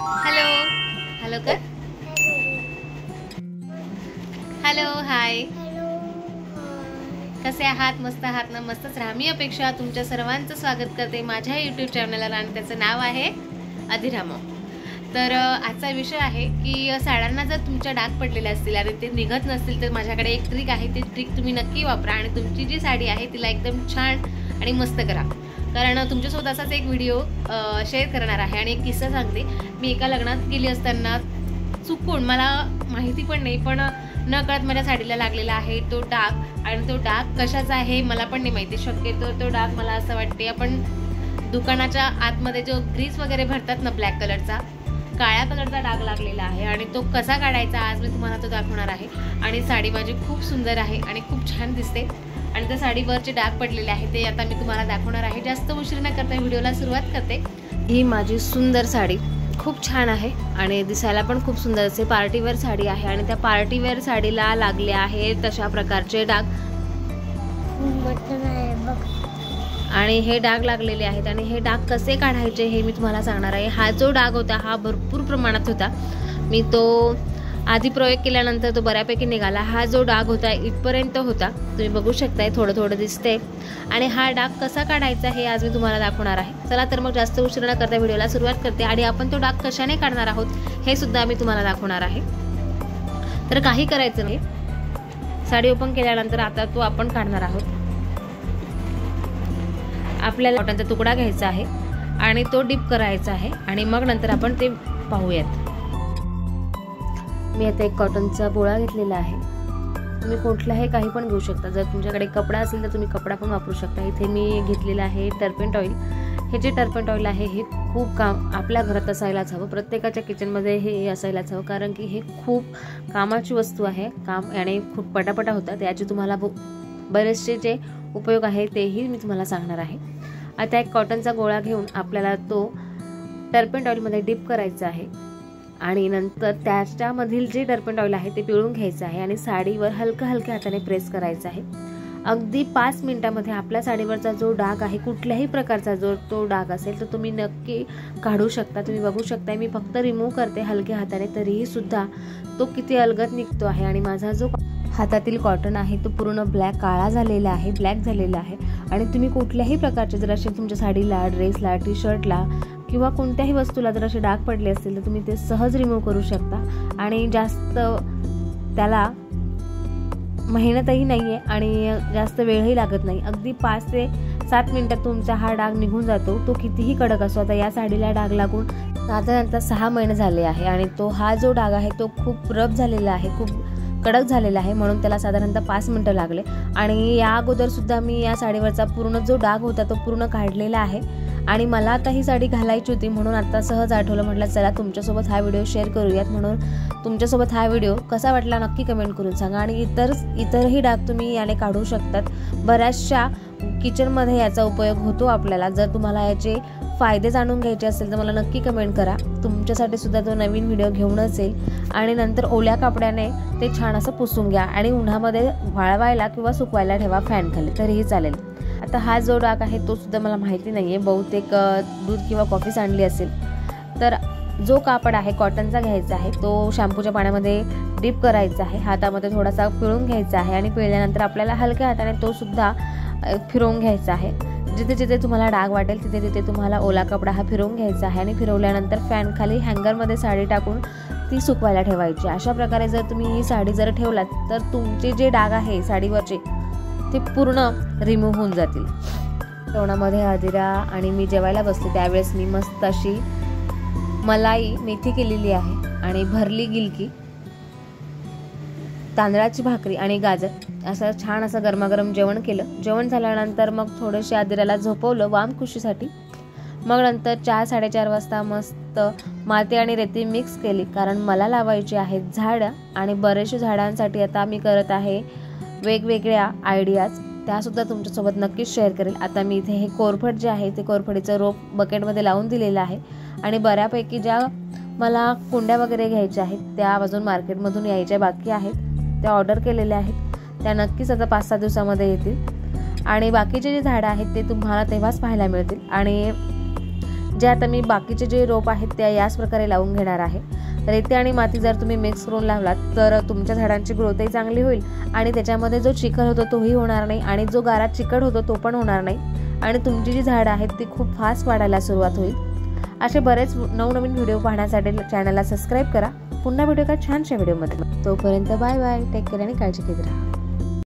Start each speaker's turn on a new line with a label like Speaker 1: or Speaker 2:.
Speaker 1: Hello hello कर. Hello hi. कसे आहात? मस्त आहात ना? मस्तच राहा. मी अपेक्षा तुमच्या सर्वांचं स्वागत करते माझ्या यूट्यूब चॅनलला आणि त्याचं नाव आहे अधिरामा. तर आजचा विषय आहे की साड्यांना जर तुमच्या डाग पडलेले असतील आणि ते निघत नसतील तर माझ्याकडे एक ट्रिक आहे. ती ट्रिक तुम्ही नक्की वापरा आणि तुमची जी साडी आहे तिला एकदम छान आणि मस्त करा. कारण तुमच्यासोबत असाच एक व्हिडिओ शेअर करणार आहे आणि एक किस्सा सांगते. मी एका लग्नात गेली असताना चुकून, मला माहिती पण नाही, पण नकळत माझ्या साडीला लागलेला आहे तो डाग. आणि तो डाग कशाचा आहे मला पण नाही माहिती. शक्यतो तो डाग मला असं वाटते आपण दुकानाच्या आतमध्ये जो ग्रीस वगैरे भरतात ना ब्लॅक कलरचा, काळ्या कलरचा डाग लागलेला आहे. आणि तो कसा काढायचा आज मी तुम्हाला तो दाखवणार आहे. आणि साडी माझी खूप सुंदर आहे आणि खूप छान दिसते. आणि त्या साडीवरचे डाग पडलेले आहे ते आता मी तुम्हाला दाखवणार आहे. जास्त उशीर न करता व्हिडिओला सुरुवात करते. ही माझी सुंदर साडी खूप छान आहे आणि दिसायला पण खूप सुंदर असे पार्टीवेअर साडी आहे. आणि त्या पार्टीवेअर साडीला लागले आहे तशा प्रकारचे डाग आणि हे डाग लागलेले आहेत. आणि हे डाग कसे काढायचे हे मी तुम्हाला सांगणार आहे. हा जो डाग होता हा भरपूर प्रमाणात होता. मी तो आधी प्रयोग केल्यानंतर तो बऱ्यापैकी निघाला. हा जो डाग होता इथपर्यंत होता, तुम्ही बघू शकताय, थोडं थोडं दिसते. आणि हा डाग कसा काढायचा हे आज मी तुम्हाला दाखवणार आहे. चला तर मग जास्त उशीर न करता व्हिडिओला सुरुवात करते. आणि आपण तो डाग कशाने काढणार आहोत हे सुद्धा मी तुम्हाला दाखवणार आहे. तर काही करायचं नाही, साडी ओपन केल्यानंतर आता तो आपण काढणार आहोत. आपल्याला कॉटनचा तुकडा घ्यायचा आहे आणि तो डिप करायचा आहे आणि मग नंतर आपण ते पाहूयात. मी आता एक कॉटनचा गोळा घेतलेला आहे. तुम्ही कुठलाही काही पण घेऊ शकता. जर तुमच्याकडे कपडा असेल तर तुम्ही कपडा पण वापरू शकता. इथे मी घेतलेला आहे टर्पेंट ऑइल. हे जे टर्पेंट ऑइल आहे हे खूप आपल्या घरात असायलाच हवं. प्रत्येकाच्या किचनमध्ये हे असायलाच हवं, कारण की हे खूप कामाची वस्तू आहे. काम याने खूप पटापटा होतात. याचे तुम्हाला बरेचसे जे उपयोग आहे तेही मी तुम्हाला सांगणार आहे. आता एक कॉटनचा गोळा घेऊन आपल्याला तो टर्पेंट ऑइलमध्ये डिप करायचा आहे आणि नंतर त्याच्यामधील जे टर्पेंट ऑइल आहे ते पिळून घ्यायचं आहे आणि साडीवर हलक्या हलक्या हाताने प्रेस करायचं आहे. अगदी 5 मिनिटामध्ये आपल्या साडीवरचा जो डाग आहे, कुठल्याही प्रकारचा जो तो डाग असेल तर तुम्ही नक्की काढू शकता. तुम्ही बघू शकता मी फक्त रिमूव्ह करते हलक्या हाताने, तरीही सुद्धा तो किती अलगद निघतो आहे. आणि माझा जो हातातील कॉटन आहे तो पूर्ण काळा झालेला आहे, ब्लॅक झालेला आहे. आणि तुम्ही कुठल्याही प्रकारचे जर असे तुमच्या साडीला, ड्रेसला, टी शर्टला किंवा कोणत्याही वस्तूला जर असे डाग पडले असतील तर तुम्ही ते सहज रिमूव्ह करू शकता. आणि जास्त त्याला मेहनतही नाही आहे आणि जास्त वेळही लागत नाही. अगदी 5 ते 7 मिनिटात तुमचा हा डाग निघून जातो, तो कितीही कडक असो. आता या साडीला डाग लागून साधारणतः 6 महिने झाले आहे आणि हा जो डाग आहे तो खूप रफ झालेला आहे, खूप कडक झालेला आहे, म्हणून त्याला साधारणतः 5 मिनिटं लागले. आणि या अगोदर सुद्धा मी या साडीवरचा पूर्ण जो डाग होता तो पूर्ण काढलेला आहे. आणि मला आता ही साडी घालायची होती म्हणून आता सहज आठवलं, म्हटलं चला तुमच्यासोबत हा व्हिडिओ शेअर करूयात. म्हणून तुमच्यासोबत हा व्हिडिओ कसा वाटला नक्की कमेंट करून सांगा. आणि इतरही डाग तुम्ही याने काढू शकतात. बऱ्याचशा किचनमध्ये याचा उपयोग होतो आपल्याला. जर तुम्हाला याचे फायदे जाणून घ्यायचे असेल तर मला नक्की कमेंट करा. तुमच्यासाठी सुद्धा तो नवीन व्हिडिओ घेऊनच येईल. आणि नंतर ओल्या कपड्याने ते छान असं पुसून घ्या आणि उन्हामध्ये वाळवायला किंवा सुकवायला ठेवा फॅन खाली, तरीही चालेल. आता हा जो डाग आहे तो सुद्धा मला माहिती नाही आहे, बहुतेक दूध किंवा कॉफी सांडली असेल. तर जो कापड आहे कॉटनचा घ्यायचा आहे तो शॅम्पूच्या पाण्यामध्ये डिप करायचा आहे, हातामध्ये थोडासा पिळून घ्यायचा आहे आणि पिळल्यानंतर आपल्याला हलक्या हाताने तो सुद्धा फिरवून घ्यायचा आहे. जिथे जिथे तुम्हाला डाग वाटेल तिथे तिथे तुम्हाला ओला कपडा हा फिरवून घ्यायचा आहे आणि फिरवल्यानंतर फॅन खाली हँगरमध्ये साडी टाकून ती सुकवायला ठेवायची. अशा प्रकारे जर तुम्ही ही साडी जर ठेवलात तर तुमचे जे डाग आहे साडीवरचे ते पूर्ण रिमूव्ह होऊन जातील. जेवणामध्ये अधिरा आणि मी जेवायला बसले त्यावेळेस मी मस्त अशी मलाई मेथी केलेली आहे आणि भरली गिलकी, तांदळाची भाकरी आणि गाजर असं छान असं गरमागरम जेवण केलं. जेवण झाल्यानंतर मग थोडेसे अधिराला झोपवलं वामकुशीसाठी. मग नंतर 4-4:30 वाजता मस्त माती आणि रेती मिक्स केली, कारण मला लावायची आहेत झाडं. आणि बरेचसे झाडांसाठी आता मी करत आहे वेगवेगळ्या आयडियाज, त्यासुद्धा तुमच्यासोबत नक्कीच शेअर करेल. आता मी इथे हे कोरफड जे आहे ते कोरफडीचं रोप बकेटमध्ये लावून दिलेलं आहे. आणि बऱ्यापैकी ज्या मला कुंड्या वगैरे घ्यायच्या आहेत त्या अजून मार्केटमधून यायच्या बाकी आहेत, त्या ऑर्डर केलेल्या आहेत. त्या नक्कीच आता 5-6 दिवसामध्ये येतील. आणि बाकीचे जे झाडं आहेत ते तुम्हाला तेव्हाच पाहायला मिळतील. आणि जे आता मी बाकीचे जे रोप आहेत ते याच प्रकारे लावून घेणार आहे। रेती आणि माती जर तुम्ही मिक्स करून लावलात तर तुमच्या झाडांची ग्रोथही चांगली होईल आणि त्याच्यामध्ये जो चिखल होतो तोही होणार नाही आणि जो गारात चिकट होतो तो पण होणार नाही आणि तुमची जी झाडं आहेत ती खूप फास्ट वाढायला सुरुवात होईल। असे बरेच नवनवीन व्हिडिओ पाहण्यासाठी चॅनलला सबस्क्राईब करा। पुन्हा भेटू एका छानशा व्हिडिओमध्ये, तोपर्यंत बाय बाय, टेक केअर आणि काळजी घेत राहा।